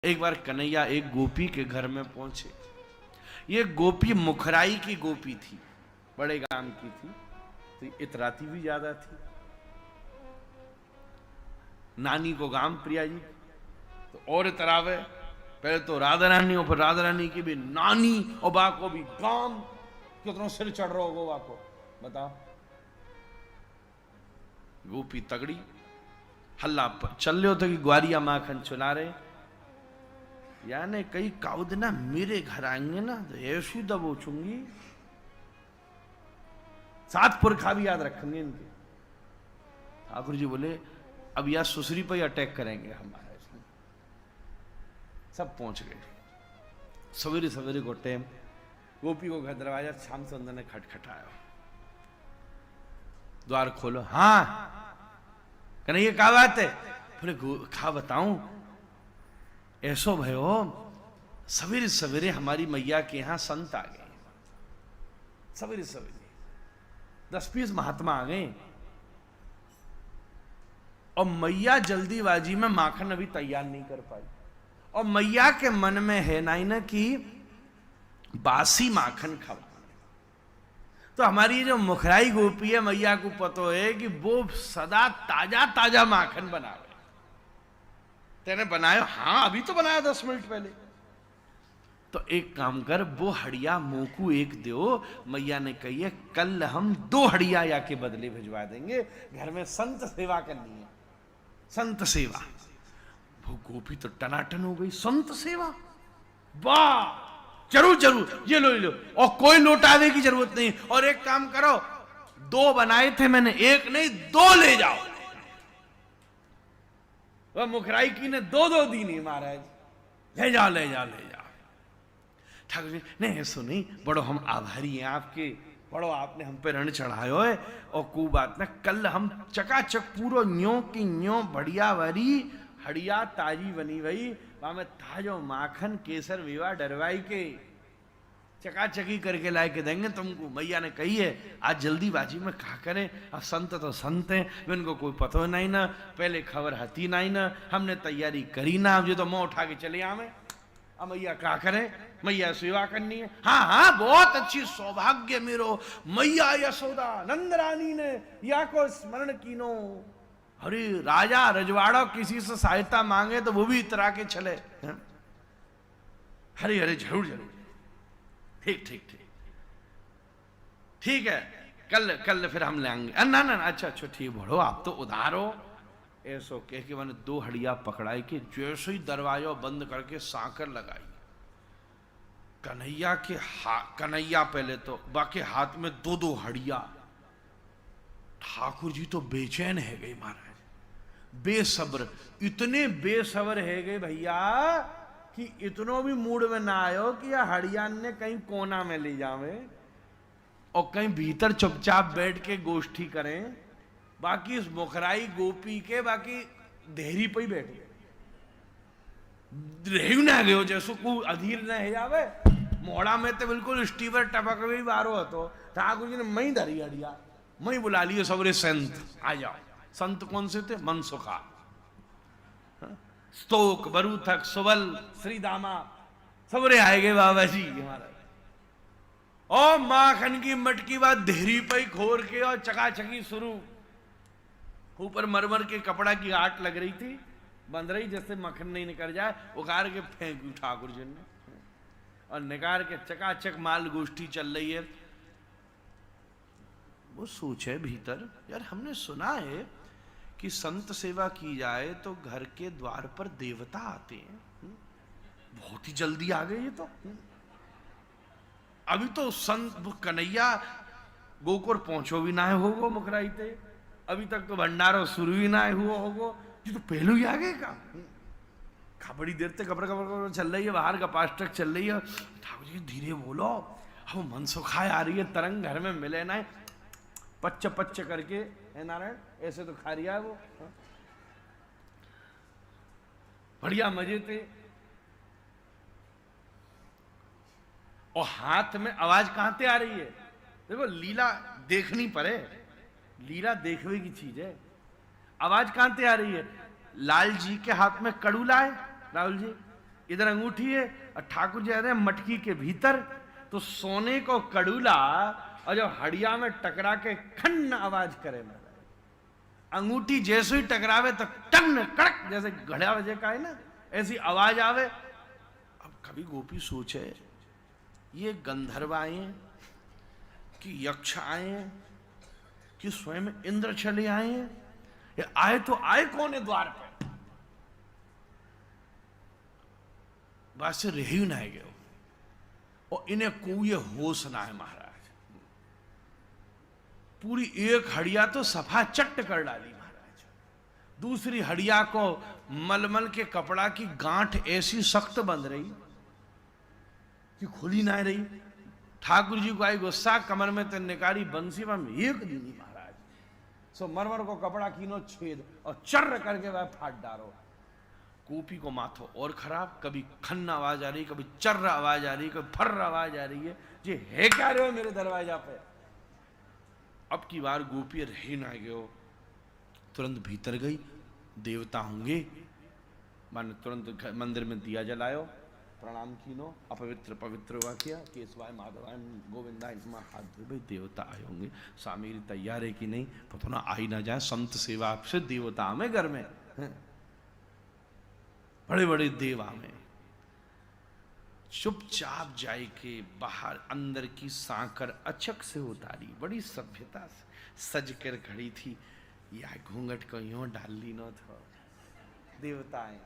एक बार कन्हैया एक गोपी के घर में पहुंचे। ये गोपी मुखराई की गोपी थी, बड़े गांव की थी, तो इतराती भी ज्यादा थी। नानी को गांव प्रिया जी तो और इतरावे, पहले तो राधा रानी और फिर राधा रानी की भी नानी और बा को भी गांव। कितना सिर चढ़ रहा होगा बा को, बताओ। गोपी तगड़ी, हल्ला चल रहे होते कि ग्वारिया माखन चुना रहे, यानी कई काउद ना मेरे घर आएंगे ना तो ऐसी दबोचूंगी, 7 पुरखा भी याद रखेंगे इनके। ठाकुर जी बोले अब या सुसरी पर अटैक करेंगे हमारे। सब पहुंच गए, सवेरे सवेरे को टाइम, गोपी को घर दरवाजा श्याम सुंदर ने खटखटाया, द्वार खोलो। हाँ कहना ये क्या बात है? बोले खा बताऊं, ऐसो भयो सवेरे सवेरे हमारी मैया के यहां संत आ गए, सवेरे सवेरे 10-20 महात्मा आ गए, और मैया जल्दीबाजी में माखन अभी तैयार नहीं कर पाई, और मैया के मन में है ना कि बासी माखन खाओ। तो हमारी जो मुखराई गोपी है, मैया को पता है कि वो सदा ताजा ताजा माखन बनावे। तेने बनाया? हाँ अभी तो बनाया 10 मिनट पहले। तो एक काम कर, वो हड़िया मोकू एक दो, मैया ने कही है कल हम 2 हड़िया या के बदले भिजवा देंगे, घर में संत सेवा करनी है, संत सेवा। वो गोपी तो टनाटन हो गई, संत सेवा, वाह जरूर जरूर, ये लो ये लो, और कोई लौटावे की जरूरत नहीं, और एक काम करो 2 बनाए थे मैंने, 1 नहीं 2 ले जाओ। वह मुखराई की ने 2-2 दी नहीं महाराज, ले जाओ ले जाओ ले जाओ। ठाकुर जी नहीं ऐसो नहीं, बड़ो हम आभारी हैं आपके, बड़ो आपने हम पे रण चढ़ायो है, और को बात ना कल हम चकाचक पूरो न्यो की न्यो बढ़िया वरी हड़िया ताजी बनी भई, वहां में ताजो माखन केसर मेवा डरवाई के चकाचकी करके ला के देंगे तुमको। मैया ने कही है आज जल्दीबाजी में कहा करें, अब संत तो संत हैं, इनको कोई पता नहीं ना, पहले खबर हती नहीं ना, हमने तैयारी करी ना, अब ये तो मुंह उठा के चले आवे। अब मैया क्या करें, मैया सेवा करनी है। हाँ हाँ बहुत अच्छी, सौभाग्य मेरो, मैया यशोदा नंद रानी ने या को स्मरण कीनो। अरे राजा रजवाड़ा किसी से सहायता मांगे तो वो भी इतरा के चले। हरे हरे जरूर जरूर, ठीक ठीक ठीक ठीक है, कल फिर हम लेंगे। ना ना अच्छा अच्छा ठीक बोलो, आप तो उधार हो। ऐसो कह के मैंने 2 हड़िया पकड़ाई के जैसे ही दरवाजा बंद करके सांकर लगाई, कन्हैया पहले तो बाकी हाथ में 2-2 हड़िया। ठाकुर जी तो बेचैन है गए महाराज, बेसब्र, इतने बेसब्र है गए भैया कि इतनो भी मूड में ना आयो कि यह हड़ियान ने कहीं कोना में ले जावे और कहीं भीतर चुपचाप बैठ के गोष्ठी करें। बाकी इस मुखराई गोपी के बाकी देहरी पे ही बैठे रेहू ना गयो, जैसो को अधीर न है जावे मोड़ा में तो बिल्कुल स्टीवर टपक भी बारो तो ठाकुर जी ने मई धरी हड़िया, मई बुला लिए सबरे संत आ जाओ। संत कौन से थे? मनसुखा, स्तोक, बरूथक, सुबल, श्रीदामा, सबरे आएगे बाबा जी हमारा। और माखन की मटकी बात देहरी पे खोर के और चकाचकी शुरू। ऊपर मरमर के कपड़ा की आट लग रही थी, बंध रही जैसे मक्खन नहीं निकल जाए, उखाड़ के फेंक दी ठाकुर जी ने, और निकाल के चकाचक माल गोष्ठी चल रही है। वो सोचे भीतर, यार हमने सुना है कि संत सेवा की जाए तो घर के द्वार पर देवता आते हैं, बहुत ही जल्दी आ गए ये तो। अभी तो संत कन्हैया गोकुर पहुंचो भी ना है होगो मुखराई थे, अभी तक तो भंडारो शुरू ही ना हुआ होगो, ये तो पहलू ही आ गए का बड़ी देर तक कपड़ा चल रही है, बाहर का पास्टक चल रही है। ठाकुर जी धीरे बोलो, अब मनसुखाए आ रही है, तरंग घर में मिले ना, पच्च पच्च करके है नारायण, ऐसे तो खा रिया है वो, बढ़िया मजे थे। और हाथ में आवाज कहां से आ रही है? देखो लीला देखनी पड़े, लीला देखने की चीज है। आवाज कहां से आ रही है? लाल जी के हाथ में कड़ू लाए, राहुल जी इधर अंगूठी है और ठाकुर जी आ रहे हैं मटकी के भीतर, तो सोने को कड़ूला और जब हड़िया में टकरा के खन्न आवाज करे महाराज, अंगूठी जैसे ही टकरावे तो टन कड़क, जैसे घड़ा बजे का है ना, ऐसी आवाज आवे। अब कभी गोपी सोचे ये गंधर्व आए हैं कि यक्ष आए हैं कि स्वयं इंद्र चले आए हैं, ये आए तो आए कौन है द्वार पे? बात से रह ही ना गए, और इन्हें कोई होश ना है महाराज। पूरी एक हड़िया तो सफा चट्ट कर डाली महाराज, दूसरी हड़िया को मलमल के कपड़ा की गांठ ऐसी सख्त बंध रही कि खुली ना रही। ठाकुर जी को आई गुस्सा, कमर में तो निकारी बंसी में एक दीनी महाराज, सो मरमर को कपड़ा कीनो छेद और चर्र करके वह फाट डारो। गोपी को माथो और खराब, कभी खन्न आवाज आ रही, कभी चर्र आवाज आ रही, कभी फर्र आवाज आ रही है, ये है क्या रहे हो मेरे दरवाजा पे? अब की बार गोपी रही ना गयो, तुरंत भीतर गई, देवता होंगे, माने तुरंत मंदिर में दिया जलायो, प्रणाम कीनो, अपवित्र पवित्र हुआ किया, केशवाय माधवाय गोविंदाय नमः, हाथ धो, भाई देवता आए होंगे, सामेरी तैयार है कि नहीं पता ना, आई ना जाए, संत सेवा से देवता में घर में बड़े बड़े देवा में। चुपचाप जाए के बाहर अंदर की सांकर अचक से उतारी, बड़ी सभ्यता से सज कर खड़ी थी, या घूंघट को यूं डाल ली न था, देवताएं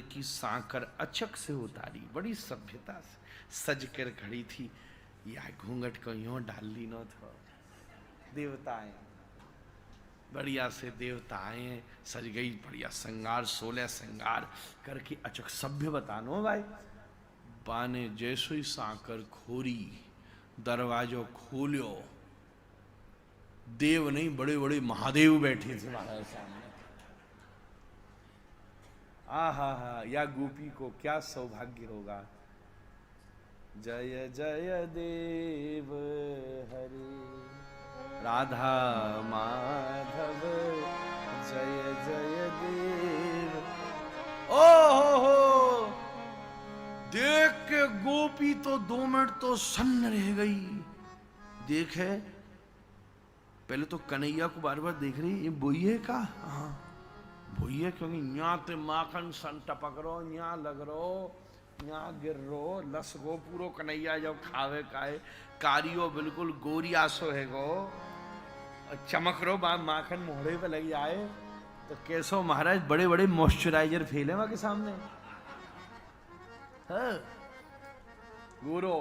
की सांकर अचक से उतारी, बड़ी सभ्यता से सज कर खड़ी थी, या घूंघट को यूं डाल ली न था, देवताएं बढ़िया से देवता आए, सज गई, बढ़िया श्रृंगार 16 श्रृंगार करके अचक सभ्य बतानो भाई। बाने जैसो ही सांकर खोरी, दरवाजो खोलियो, देव नहीं बड़े बड़े महादेव बैठे थे महाराज सामने। आहा हा, या गोपी को क्या सौभाग्य होगा। जय जय देव हरे राधा माधव, जय जय देव। ओ हो, देख के गोपी तो 2 मिनट तो सन्न रह गई। देखे पहले तो कन्हैया को बार बार देख रही, ये बोइये का, हाँ बोइये, क्योंकि यहाँ ते माखन सन टपक रो, यहाँ लग रो, यहाँ गिर रो, लस गो पूरो कन्हैया जब खावे काए, कारियो बिल्कुल गोरिया सो है गो, चमक रो, माखन मोहरे पे लग जाए तो कैसो महाराज, बड़े बड़े मॉइस्चराइजर फेले वहां के सामने। हाँ गोरो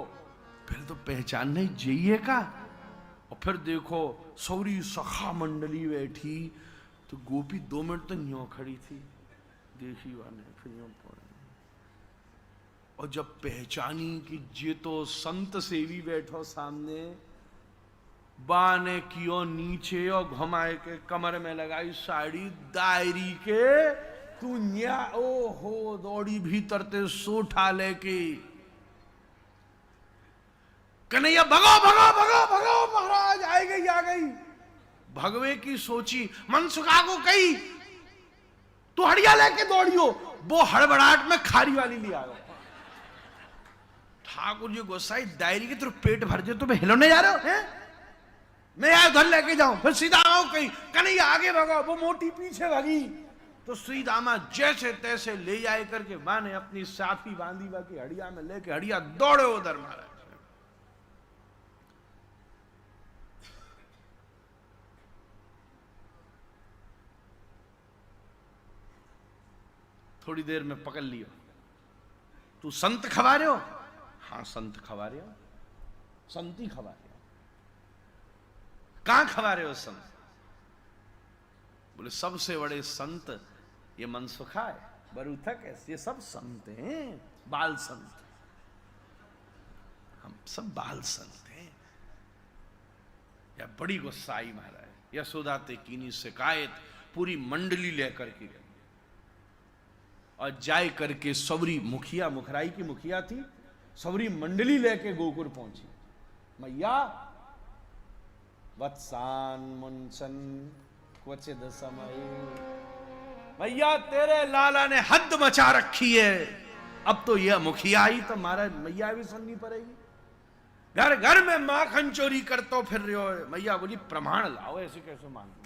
फिर तो पहचान नहीं जाइए का, और फिर देखो सौरी सखा मंडली बैठी, तो गोपी 2 मिनट तो न्यों खड़ी थी, देखी वाने फिर न्यों पड़े, और जब पहचानी कि ये तो संत सेवी बैठो सामने, बाने कियो नीचे और घुमाए के कमर में लगाई साड़ी दायरी के, तू न्या ओ हो दौड़ी भीतर ते सोठा लेके, कन्हैया भगो भगो भगो भगो महाराज, आ गई आ गई। भगवे की सोची, मन सुखा को कही तू हड़िया लेके दौड़ियो, वो हड़बड़ाहट में खारी वाली ले आ गया। ठाकुर जी गोसाई दायरी के तरफ पेट भर जाए तो मैं हिलोने जा रहे हो हैं? मैं यार घर लेके जाऊं, फिर सीधा आओ कहीं, कन्हैया आगे भगा, वो मोटी पीछे भगी, तो श्रीदामा जैसे तैसे ले जाए करके मां ने अपनी साफी बांधी बाकी हड़िया में लेके हड़िया दौड़े उधर महाराज। थोड़ी देर में पकड़ लियो, तू संत खवा रहे हो? हाँ संत खवा रहे हो, संती खवा रहे हो। कहां खवा रहे हो संत? बोले सबसे बड़े संत ये मनसुखा है, बरूथक है, ये सब संत हैं, बाल संत, हम सब बाल संत हैं। या बड़ी गुस्सा आई महाराज, यशोदा ते कीनी शिकायत, पूरी मंडली लेकर के गई, और जाए करके सवरी मुखिया, मुखराई की मुखिया थी, सवरी मंडली लेके गोकुल पहुंची। मैया वत्सान मुंसन क्वचित समय। भैया तेरे लाला ने हद मचा रखी है, अब तो यह मुखिया ही तो महाराज मैया भी सुननी पड़ेगी। घर घर में माखन चोरी करते फिर रहे हो। मैया बोली प्रमाण लाओ, ऐसे कैसे मांगू,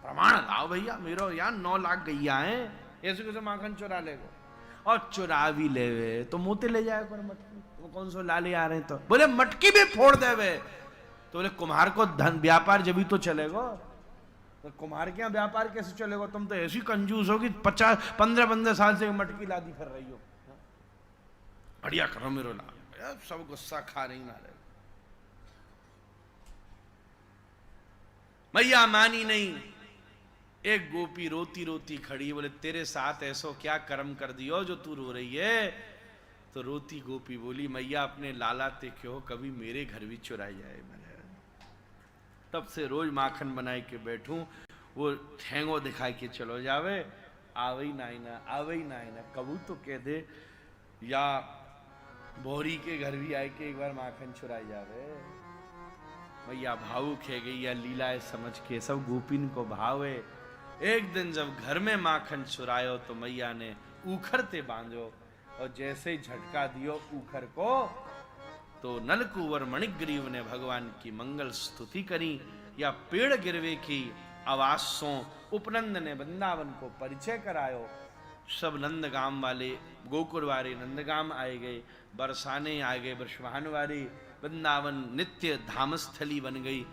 प्रमाण लाओ भैया, मेरा यार 9 लाख गैया है, ऐसे कैसे माखन चुरा लेगो। और चुरा भी ले तो मोते ले जाए कर मटकी, वो कौन सो लाले आ रहे हैं। तो बोले मटकी भी फोड़ दे वे। तो बोले कुम्हार को धन व्यापार जब भी तो चलेगो, तो कुम्हार के यहाँ व्यापार कैसे चलेगा, तुम तो ऐसी कंजूस हो कि 15 साल से मटकी लादी फिर रही हो। बढ़िया करो मेरो लाल, सब गुस्सा खा रही ना रहे। मैया मानी नहीं। एक गोपी रोती रोती खड़ी, बोले तेरे साथ ऐसो क्या कर्म कर दियो जो तू रो रही है। तो रोती गोपी बोली मैया अपने लाला ते क्यों कभी मेरे घर भी चुराई जाए। तब से रोज माखन बनाए के बैठूं, वो ठेंगो दिखाई के चलो जावे, आवे ही ना आवे ही ना कबू तो कह दे, या बोरी के घर भी आए के एक बार माखन चुराई जावे। मैया भावुक है गई या लीलाए समझ के सब गोपिन को भावे। एक दिन जब घर में माखन चुरायो तो मैया ने ऊखर ते बांधो, और जैसे ही झटका दियो ऊखर को, तो नलकुंवर मणिग्रीव ने भगवान की मंगल स्तुति करी, या पेड़ गिरवे की आवासों उपनंद ने वृंदावन को परिचय करायो। सब नंदगाम वाले, गोकुल वाले नंदगाम आए गए, बरसाने आ गए, बरसवान वाले, वृंदावन नित्य धामस्थली बन गई।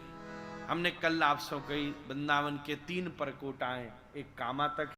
हमने कल आपसे कही वृंदावन के 3 परकोट आए, एक कामा तक